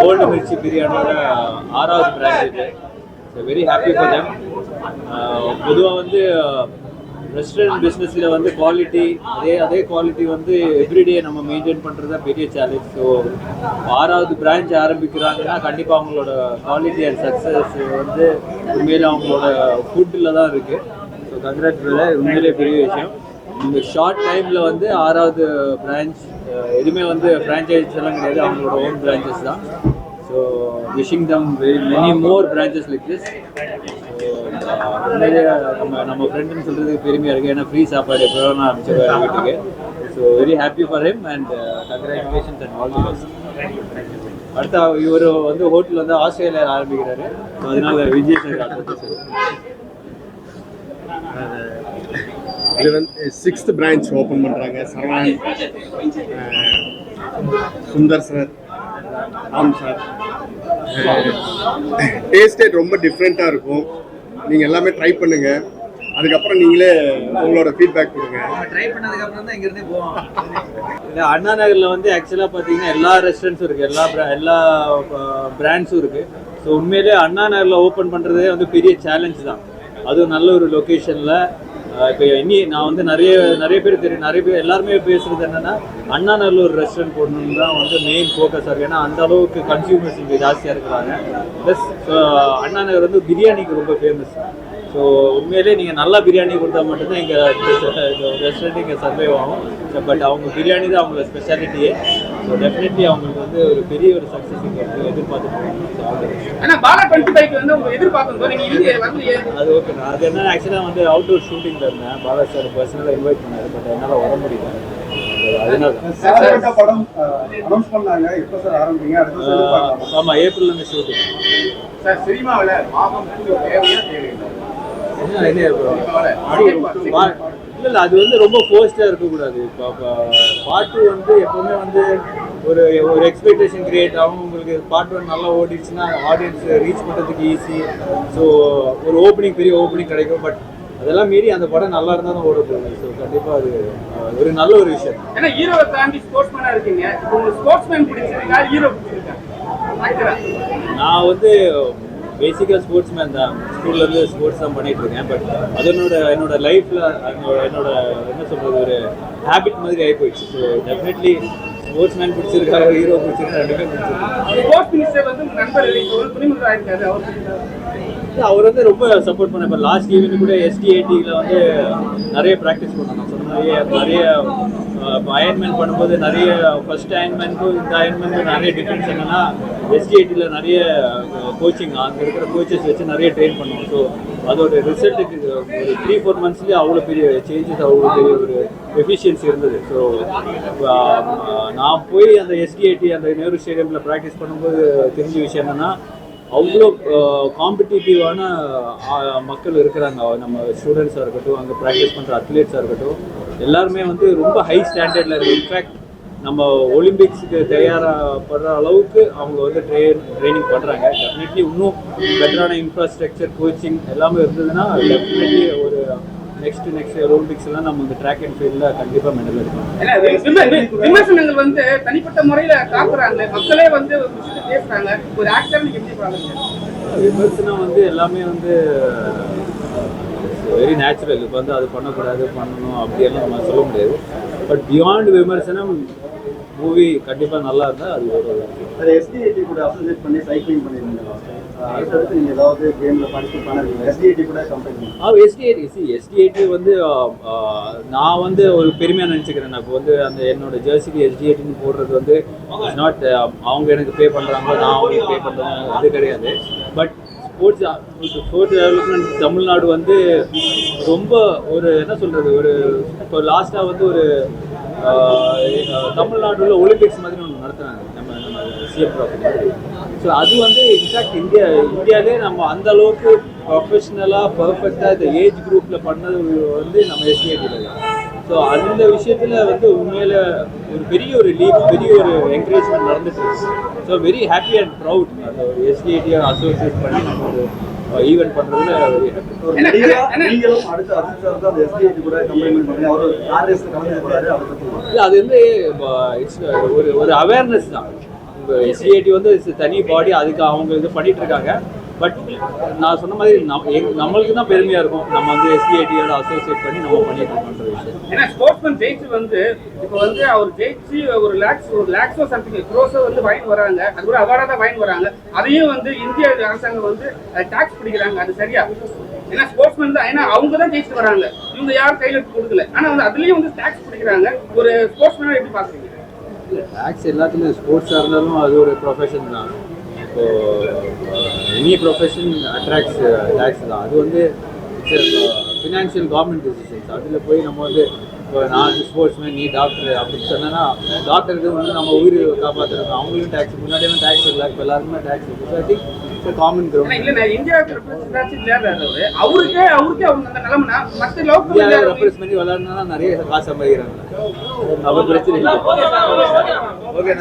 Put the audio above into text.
Gold Mirchi பிரியாணியோட 6வது branch இது. So very happy for them. பொதுவாக வந்து ரெஸ்டாரண்ட் பிஸ்னஸில் வந்து குவாலிட்டி அதே குவாலிட்டி வந்து எவ்ரிடே நம்ம மெயின்டைன் பண்ணுறது தான் பெரிய சேலஞ்ச். ஸோ 6வது பிரான்ச் ஆரம்பிக்கிறாங்கன்னா கண்டிப்பாக அவங்களோட குவாலிட்டி அண்ட் சக்ஸஸ் வந்து உண்மையிலே அவங்களோட ஃபுட்டில் தான் இருக்குது. ஸோ கங்க்ராட்ஸ், உண்மையிலே பெரிய விஷயம். இந்த ஷார்ட் டைமில் வந்து 6வது பிரான்ச், எதுவுமே வந்து ஃப்ரான்ச்சைஸ் எல்லாம் கிடையாது, அவங்களோட ஓன் பிரான்ச்சஸ் தான். So wishing them many more branches like this. உண்மையிலே நம்ம ஃப்ரெண்டுன்னு சொல்கிறதுக்கு பெருமையாக இருக்குது. ஏன்னா ஃப்ரீ சாப்பாடு எப்போ நான் அனுப்பிச்சிருவேன் வீட்டுக்கு. So very happy for him and congratulations and all the best. அடுத்த இவர் வந்து ஹோட்டல் வந்து ஆஸ்திரேலியாவில் ஆரம்பிக்கிறாரு. ஸோ அதனால விஜய் சார் இது வந்து 6th பிரான்ச் ஓப்பன் பண்ணுறாங்க. Saravanan, Sundar sir, Ram sir. டேஸ்டே ரொம்ப டிஃப்ரெண்ட்டாக இருக்கும். நீங்கள் எல்லாமே ட்ரை பண்ணுங்கள். அதுக்கப்புறம் நீங்களே உங்களோட ஃபீட்பேக் கொடுங்க. ட்ரை பண்ணதுக்கப்புறம் தான் இங்கேருந்தே போவோம். இல்லை, அண்ணா நகரில் வந்து ஆக்சுவலாக பார்த்தீங்கன்னா எல்லா ரெஸ்டாரண்ட்ஸும் இருக்குது, எல்லா பிராண்ட்ஸும் இருக்குது. ஸோ உண்மையிலே அண்ணா நகரில் ஓப்பன் பண்ணுறதே வந்து பெரிய சேலஞ்ச் தான். அதுவும் நல்ல ஒரு லொக்கேஷனில். இப்போ நான் வந்து நிறைய பேர் தெரியும், நிறைய பேர் எல்லாருமே பேசுகிறது என்னென்னா அண்ணா நகரில் ஒரு ரெஸ்டாரண்ட் போடணுன்னு தான் வந்து மெயின் ஃபோக்கஸாக இருக்குது. ஏன்னா அந்த அளவுக்கு கன்சியூமர்ஸ் இங்கே ஜாஸ்தியாக இருக்கிறாங்க. ப்ளஸ் அண்ணா நகர் வந்து பிரியாணிக்கு ரொம்ப ஃபேமஸ். ஸோ உண்மையிலே நீங்கள் நல்லா பிரியாணி கொடுத்தா மட்டும்தான் இங்கே ரெஸ்டாரண்ட் இங்கே சர்வே ஆகும். ஸோ பட் அவங்க பிரியாணி தான் அவங்களோட ஸ்பெஷாலிட்டியே. ஸோ டெஃபினெட்லி அவங்களுக்கு வந்து ஒரு பெரிய ஒரு சக்ஸஸ் இங்கே எதிர்பார்த்துட்டு. அது ஓகே. அது என்ன ஆக்சுவலாக வந்து அவுட்டோர் ஷூட்டிங்கில் இருந்தேன். பாலா சார் பர்சனலாக இன்வைட் பண்ணார், பட் என்னால் வர முடியல. ஆமாம், ஏப்ரல்லேருந்து ஷூட்டிங். இல்லை, அது வந்து ரொம்ப போஸ்டாக இருக்கக்கூடாது. இப்போ பார்ட் 2 வந்து எப்போவுமே வந்து ஒரு எக்ஸ்பெக்டேஷன் கிரியேட் ஆகும். உங்களுக்கு பார்ட் 1 நல்லா ஓடிடுச்சுன்னா ஆடியன்ஸ் ரீச் பண்ணுறதுக்கு ஈஸி. ஸோ ஒரு பெரிய ஓப்பனிங் கிடைக்கும். பட் அதெல்லாம் மீறி அந்த படம் நல்லா இருந்தால் தான் ஓட போகுது. ஸோ கண்டிப்பாக அது ஒரு நல்ல ஒரு விஷயம். ஏன்னா ஹீரோவை தாண்டி ஸ்போர்ட்ஸ்மேனாக இருக்கீங்க. உங்களுக்கு ஸ்போர்ட்ஸ்மேன் பிடிச்சிருக்கா, ஹீரோ பிடிச்சிருக்கா? நான் வந்து பேசிக்காக ஸ்போர்ட்ஸ்மேன் தான். ஸ்கூல்லேருந்து ஸ்போர்ட்ஸ் தான் பண்ணிகிட்ருக்கேன். பட் அது என்னோட லைஃப்பில் என்னோட என்ன சொல்கிறது ஒரு ஹேபிட் மாதிரி ஆகி போயிடுச்சு. ஸோ டெஃபினெட்லி ஸ்போர்ட்ஸ்மேன் பிடிச்சிருக்கா, ஹீரோ பிடிச்சிருக்கா, ரெண்டுமே பிடிச்சிருக்கு. ஸ்போர்ட்ஸ் மினிஸ்டர் வந்து நண்பர் ஒரு துணிமுறை ஆயிருக்காரு. அவர் வந்து ரொம்ப சப்போர்ட் பண்ண. இப்போ லாஸ்ட் ஈவெண்ட் கூட ST80 வந்து நிறைய ப்ராக்டிஸ் பண்ணோம். நான் சொன்ன நிறைய அயன்மெண்ட் பண்ணும்போது நிறைய ஃபர்ஸ்ட் அயன்மெண்ட்டும் இந்த அயன்மெண்ட்டும் நிறைய டிஃப்ரென்ஸ் என்னென்னா ST80 நிறைய கோச்சிங் அங்கே இருக்கிற கோச்சஸ் வச்சு நிறைய ட்ரெயின் பண்ணுவோம். ஸோ அதோட ரிசல்ட்டுக்கு ஒரு 3-4 மந்த்ஸ்லேயே அவ்வளோ பெரிய சேஞ்சஸ், அவ்வளோ பெரிய ஒரு எஃபிஷியன்சி இருந்தது. ஸோ நான் போய் அந்த ST80 அந்த நேரு ஸ்டேடியமில் ப்ராக்டிஸ் பண்ணும்போது தெரிஞ்ச விஷயம் என்னென்னா அவ்வளோ காம்படிட்டிவான மக்கள் இருக்கிறாங்க. நம்ம ஸ்டூடெண்ட்ஸாக இருக்கட்டும், அங்கே ப்ராக்டிஸ் பண்ணுற அத்லீட்ஸாக இருக்கட்டும், எல்லாருமே வந்து ரொம்ப ஹை ஸ்டாண்டர்டில் இருக்குது. இன்ஃபேக்ட் நம்ம ஒலிம்பிக்ஸுக்கு தயாராகப்படுற அளவுக்கு அவங்க வந்து ட்ரைனிங் பண்ணுறாங்க. டெஃபினெட்லி இன்னும் பெட்டரான இன்ஃப்ராஸ்ட்ரக்சர், கோச்சிங் எல்லாமே இருந்ததுன்னா டெஃபினெட்லி ஒரு நெக்ஸ்ட் ஒலிம்பிக்ஸ்லாம் நம்ம இந்த ட்ராக் அண்ட் ஃபீல்டில் கண்டிப்பாக மெடல் எடுக்கணும். விமர்சனங்கள் வந்து தனிப்பட்ட முறையில் காக்குறாங்க, மக்களே வந்து பேசுகிறாங்க. ஒரு ஆக்டர் விமர்சனம் வந்து எல்லாமே வந்து வெரி நேச்சுரல். இப்போ வந்து அது பண்ணக்கூடாது, பண்ணணும் அப்படியெல்லாம் நம்ம சொல்ல முடியாது. பட் பியாண்ட் விமர்சனம் மூவி கண்டிப்பாக நல்லா இருந்தால் அது ஒரு ST80 கூட அசோசியேட் பண்ணி சைக்கிளிங் பண்ணியிருந்தீங்க. அடுத்தடுத்து நீங்கள் ஏதாவது கேமில் பார்ட்டிசிபேட் பண்ணிருக்கீங்க? ST80 கூட கம்பெனி ST80 வந்து நான் வந்து ஒரு பெருமையாக நினச்சிக்கிறேன். நான் இப்போ வந்து அந்த என்னோட ஜெர்சிக்கு ST80 போடுறது வந்து இட்ஸ் நாட் அவங்க எனக்கு பே பண்ணுறாங்களோ நான் அவங்களுக்கு பே பண்ணுறேன், அது கிடையாது. பட் ஸ்போர்ட்ஸ் டெவலப்மெண்ட் தமிழ்நாடு வந்து ரொம்ப ஒரு என்ன சொல்கிறது ஒரு இப்போ லாஸ்ட்டாக வந்து ஒரு தமிழ்நாட்டில் ஒலிம்பிக்ஸ் மாதிரி ஒன்று நடத்துனாங்க நம்ம CM ட்ராஃபி மாதிரி. ஸோ அது வந்து இன்ஃபேக்ட் இந்தியாவிலே நம்ம அந்த அளவுக்கு ப்ரொஃபஷ்னலாக பர்ஃபெக்டாக இந்த ஏஜ் குரூப்பில் பண்ணது வந்து நம்ம ST80 தான். ஸோ அந்த விஷயத்தில் வந்து உண்மையில் ஒரு பெரிய ஒரு என்கரேஜ்மெண்ட் நடந்துட்டு இருக்கு. So very happy and proud அந்த ஒரு ST80 அசோசியேட் பண்ணி நம்ம ஒரு ஈவெண்ட் பண்ணுறதுல வெரி ஹாப்பி. நீங்களும் அடுத்த அசிஸ்டர் தான் ST80 கூட கம்பெனி பண்ணி அவர் கார் ரேஸ்ல கலந்து போறாரு. இல்லை, அது வந்து இட்ஸ் ஒரு அவேர்னஸ் தான். எஸ்சிஏடி வந்து தனி பாடி, அதுக்கு அவங்க இது பண்ணிட்டு இருக்காங்க. பட் நான் சொன்ன மாதிரி நம்மளுக்கு தான் பெருமையா இருக்கும், நம்ம வந்து எஸ்சிஏடியோட அசோசியேட் பண்ணி நம்ம பண்ணிட்டு இருக்கோன்ற விஷயம். ஏன்னா ஸ்போர்ட்ஸ்மேன் ஜெயிச்சு வந்து இப்போ வந்து அவர் ஜெயிச்சு ஒரு லேக்ஸோ சம்திங் க்ரோஸோ வந்து வாங்கி வராங்க, அது கூட அவார்டாக தான் வாங்கி வராங்க. அதையும் வந்து இந்திய அரசாங்கம் வந்து டாக்ஸ் பிடிக்கிறாங்க, அது சரியா? ஏன்னா ஸ்போர்ட்ஸ்மேன் தான், ஏன்னா அவங்க தான் ஜெயிச்சுட்டு வராங்க, இவங்க யாரும் கையில் எடுத்து கொடுக்கல. ஆனால் வந்து அதுலேயும் வந்து டாக்ஸ் பிடிக்கிறாங்க. ஒரு ஸ்போர்ட்ஸ்மேனாக எப்படி பார்க்குறீங்க? டேக்ஸ் எல்லாத்துலேயும் ஸ்போர்ட்ஸாக இருந்தாலும் அது ஒரு ப்ரொஃபஷன் தான். இப்போ எனி ப்ரொஃபஷன் அட்ராக்ட்ஸ் டேக்ஸ் தான். அது வந்து ஃபினான்ஷியல் கவர்மெண்ட் டிசிஷன்ஸ். அதில் போய் நம்ம வந்து இப்போ நான் ஸ்போர்ட்ஸ்மேன், நீ டாக்டர் அப்படின்னு சொன்னேன்னா டாக்டருக்கு வந்து நம்ம உயிர் காப்பாற்றுறோம், அவங்களும் டேக்ஸ் முன்னாடியெல்லாம் டேக்ஸ் இல்லை, இப்போ எல்லாருக்குமே டேக்ஸ் இருக்குது. So I think it's common ground. இல்லை நான் இந்தியாவுக்கு ரெப்ரஸன்ட் விளையாடுறாரு, அவருக்கே அவங்க அந்த நிலைமைனா மற்ற இந்தியாவை ரெப்ரஸ் பண்ணி விளையாடுனா நிறைய காசு சம்பாதிக்கிறாங்க, அவங்க பிரச்சனை இல்லை. ஓகே.